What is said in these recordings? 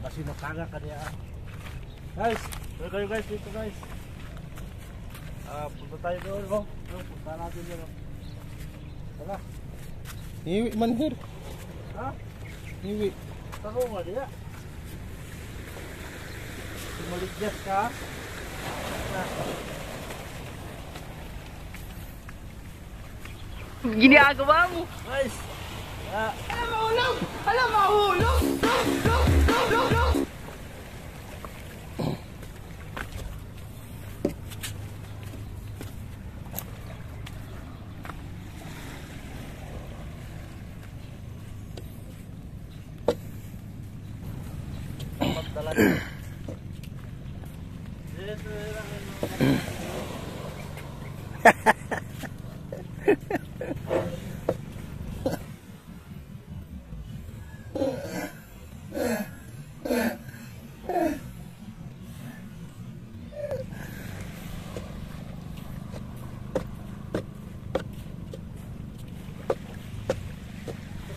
Kasi nakaga ka niya. Guys, kayo guys dito guys. Punta tayo doon, oh. Punta natin doon, oh. Tara. Iwi man her. Ha? Iwi. Taro nga niya. Maligjas ka. Ginagawa mo. Guys. Alam mahulog! Alam mahulog!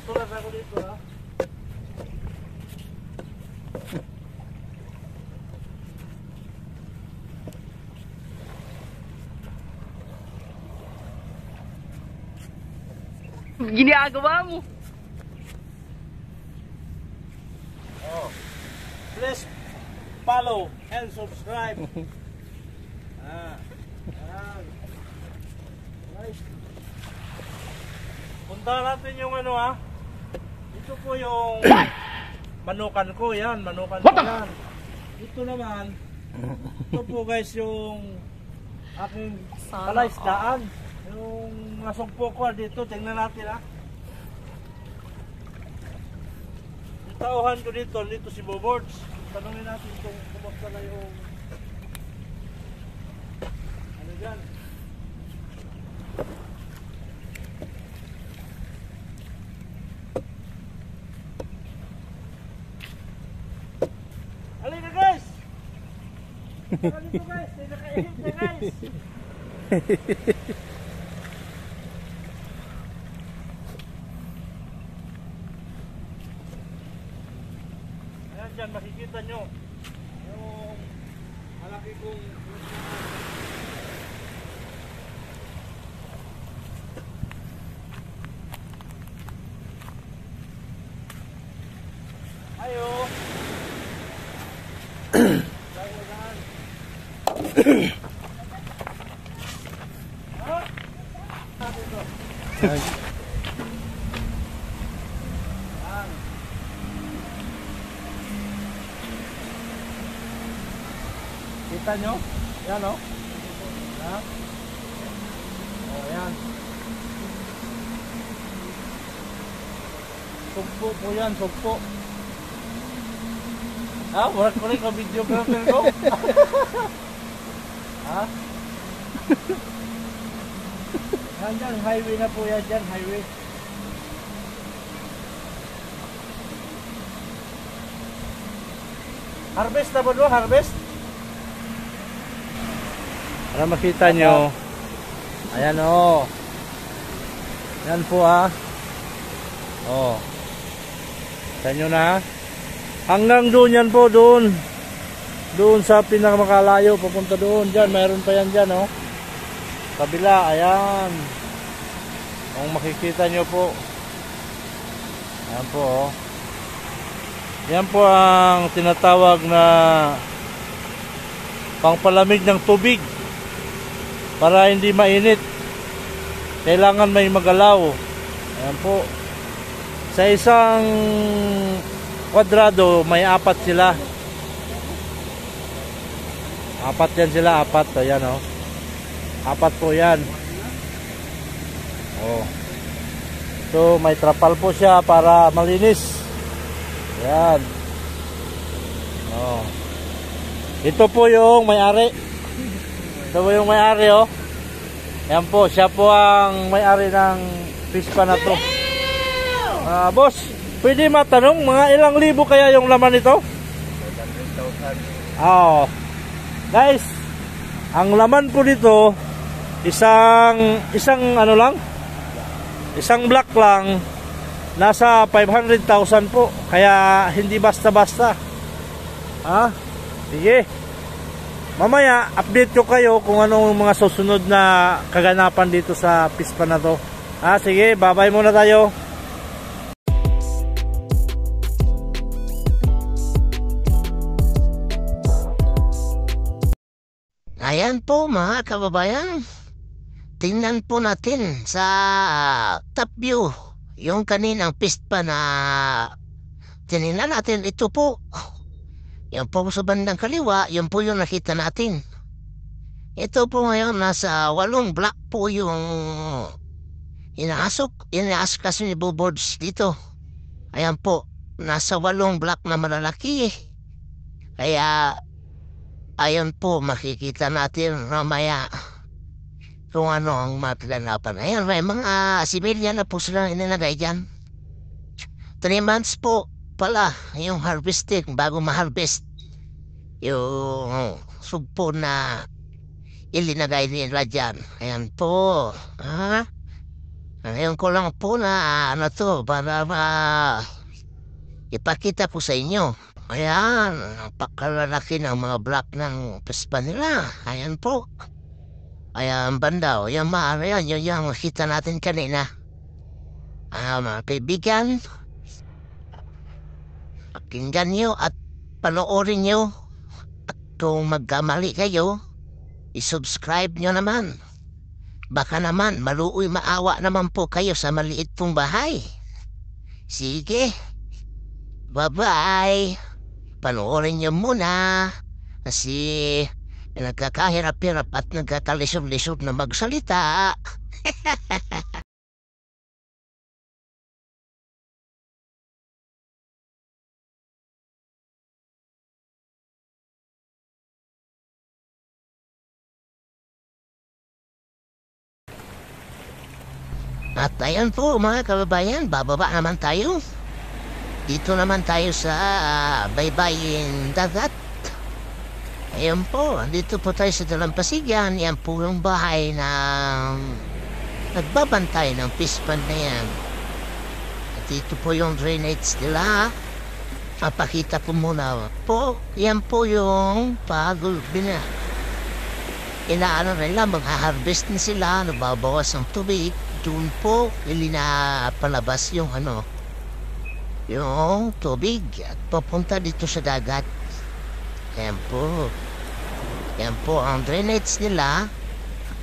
Tulas ako dito, ha? Ginagawa mo. Oh. Please follow and subscribe. Ayan. Guys. Punta natin yung ano, ha? Ito po yung manukan ko, yan. Manukan ko yan. Ito naman, ito po guys yung aking kalaisdaan. Yung nasugpo ko dito, tingnan natin, ha. Yung tauhan ko dito si Bobords. Tanungin natin kung kumusta na yung ano dyan. Halika guys! Halika guys! Nakaihip na guys! Ayan dyan, makikita nyo yung malaki kong ayo. Kita nyo? Yan, o. Yan. O, yan. Sugpo po yan, sugpo. Ha? Wala ko rin ka-videographer ko? Ha? Yan dyan, highway na po yan dyan, highway. Harvest na po doon, harvest? Para makita nyo. Ayan, o. Yan po, ha. O. Kita nyo na. Hanggang doon yan po, doon. Doon sa pinakamakalayo, papunta doon. Diyan, mayroon pa yan dyan, o. Kabila, ayan. Kung makikita nyo po. Ayan po, o. Yan po ang tinatawag na pangpalamig ng tubig. Para hindi mainit. Kailangan may magalaw. Ayan po. Sa isang kwadrado, may 4 sila. 4 yan sila, 4. Ayan, o. 4 po yan. Oh. So may trapal po siya para malinis. Ayan. Oh. Ito po yung may-ari. Ito po yung may-ari, oh. Ayan po, siya po ang may-ari ng pispa na to. Boss, pwede matanong, mga ilang libo kaya yung laman nito? 700,000. Oh. Guys, ang laman po nito, isang ano lang, isang block lang, nasa 500,000 po. Kaya hindi basta-basta. Ha? Sige. Mamaya, update ko kayo kung anong mga susunod na kaganapan dito sa Pispan na to. Ha? Sige, bye-bye muna tayo. Ayan po mga kababayan. Tingnan po natin sa top view yung kaninang pista na tinignan natin. Ito po. Yan po sa bandang kaliwa, yan po yung nakita natin. Ito po ngayon, nasa 8 block po yung inaasok kasi ni Bobods dito. Ayan po, nasa 8 block na malalaki. Kaya, ayan po, makikita natin mamaya kung ano ang mataganapan. Ayan, may mga sibilyan na po silang inilagay dyan. 3 months po pala yung harvesting bago ma-harvest yung sugpo na ilinagay nila dyan. Ayan po. Ngayon ko lang po na ano to para ipakita po sa inyo. Ayan, napakalalaki ng mga block ng pispa nila. Ayan po. Ayan, banda. Ayan, maaari yan. Yung makita natin kanina. Mga kaibigan, pakinggan nyo at panoorin nyo. At kung magkamali kayo, isubscribe nyo naman. Baka naman, maluoy maawa naman po kayo sa maliit pong bahay. Sige. Bye-bye. Panoorin nyo muna. Kasi nagkakahirap-hirap at nagkakalisod-lisod na magsalita. At ayan po mga kababayan, bababa naman tayo. Dito naman tayo sa baybayin dagat. Ayan po, dito po tayo sa Dalampasigan. Yan po yung bahay na nagbabantay ng pispan na yan. At dito po yung drainage nila. Papakita ko muna po. Yan po yung pagulbi na. Inaano nila, mag-harvest na sila, nababawas ng tubig. Doon po, palabas yung yung tubig at papunta dito sa dagat. Yan po. Yan po ang drainage nila.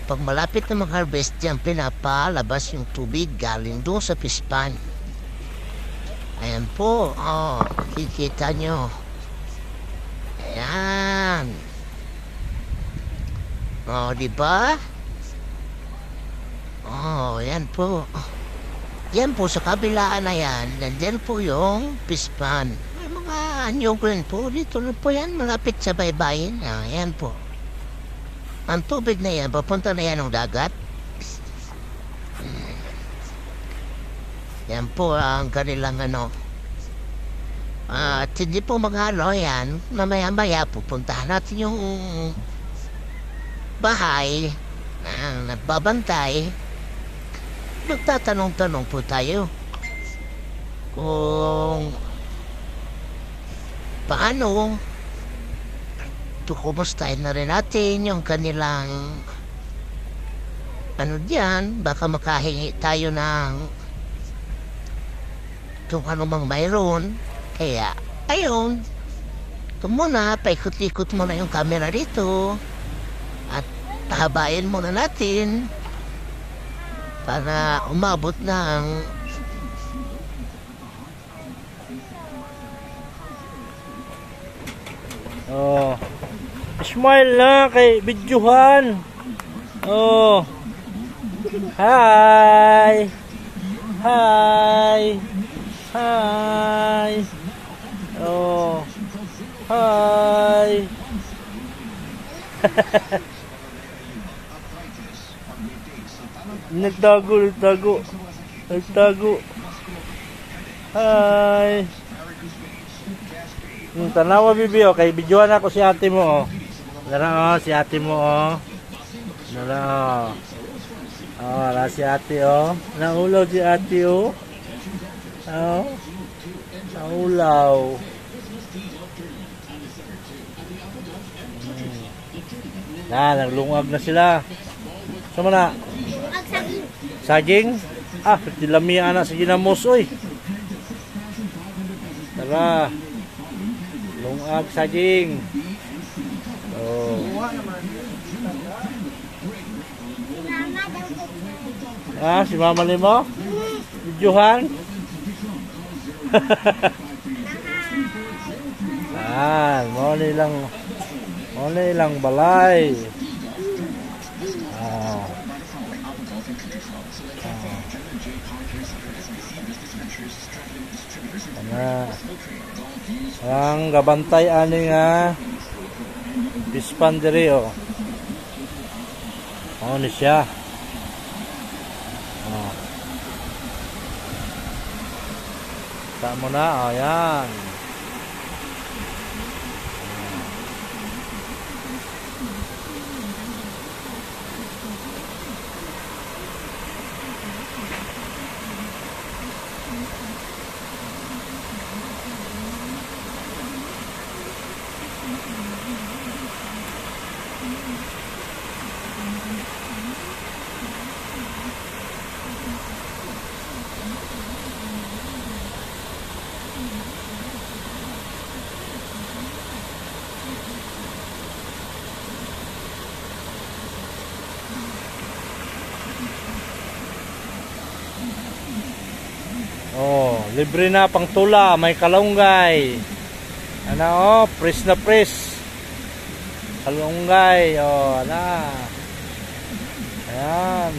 Pag malapit na mag-harvest yan, pinapalabas yung tubig galing doon sa pispan. Ayan po. Oh, kikita nyo. Ayan. Oh, diba? Oh, yan po. Yan po sa kabilaan na yan. Nandyan po yung pispan. May mga anyog rin po. Dito na po yan. Malapit sa baybayin. Yan po. Ang tubig na yan, papunta na yan ng dagat. Yan po ang kanilang at hindi po maghalo yan. Mamaya-maya pupuntahan natin yung bahay na nagbabantay. Magtatanong-tanong po tayo kung paano kumustahin na rin natin yung kanilang diyan. Baka makahingi tayo ng kung ano mang mayroon. Kaya ayun, ito muna, paikot-ikot muna yung camera dito at habain muna natin para umabot ng smile na kay videohan. Hi. Hi. Hi. Hi. Nagtago. Hi. Yung tanawa bibi, kay videohan ako si ate mo. Dara si ate mo. Dara. Wala si ate Naulaw si ate Naulaw. Naglungag na sila. Sama na? Saging? Ah, tilami anak sa ginamos, oy. Tara. Lungag saging. Oh. Ah, si mama ni mo? Videohan? Mo nilang balay. Ang gabantay ani nga pispan diri oh. Ni siya. Mo na, ayan. Oh, libre na pang tula, may kalunggay. Ano oh, press na press. Kalunggay, oh, ana. Ayan.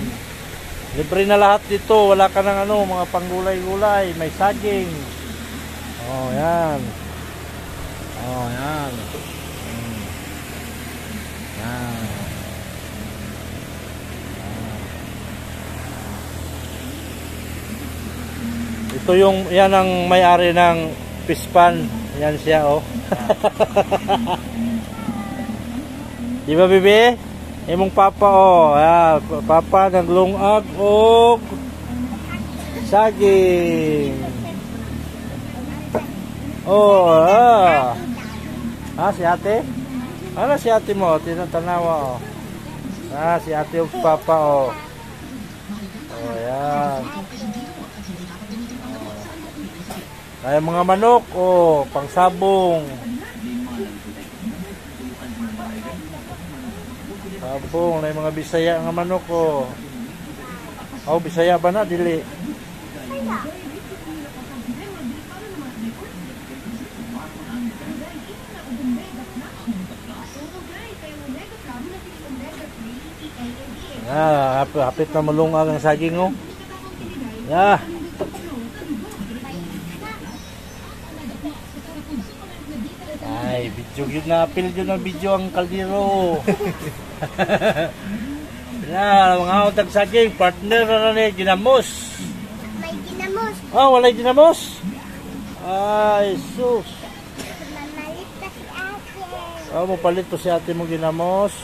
Libre na lahat dito, wala ka ng ano, mga panggulay-gulay, may saging. Oh, ayan. Oh, ayan. Ayan. Ito yung, yan ang may-ari ng pispan. Yan siya, oh. Di ba, bebe? Imong papa, oh. Ayan, papa naglungag og saging. Oh, si ate? Ano si ate mo? Tinatanawa, oh. Si ate og papa, oh. Oh, ayan. Ay mga manok, oh, pangsabong. Sabong, ay mga Bisaya nga manok, oh. Oh, Bisaya ba na dili? Hapit na malungag ang saging, oh. Yeah. Ay, video yun na, apil yun ang video ang kaldero. Mga utag saging, partner na ni ginamos. May ginamos. Oh, walay ginamos? Ay, sus. Mamalit na si ate. Oh, mapalit to si ate mo ginamos.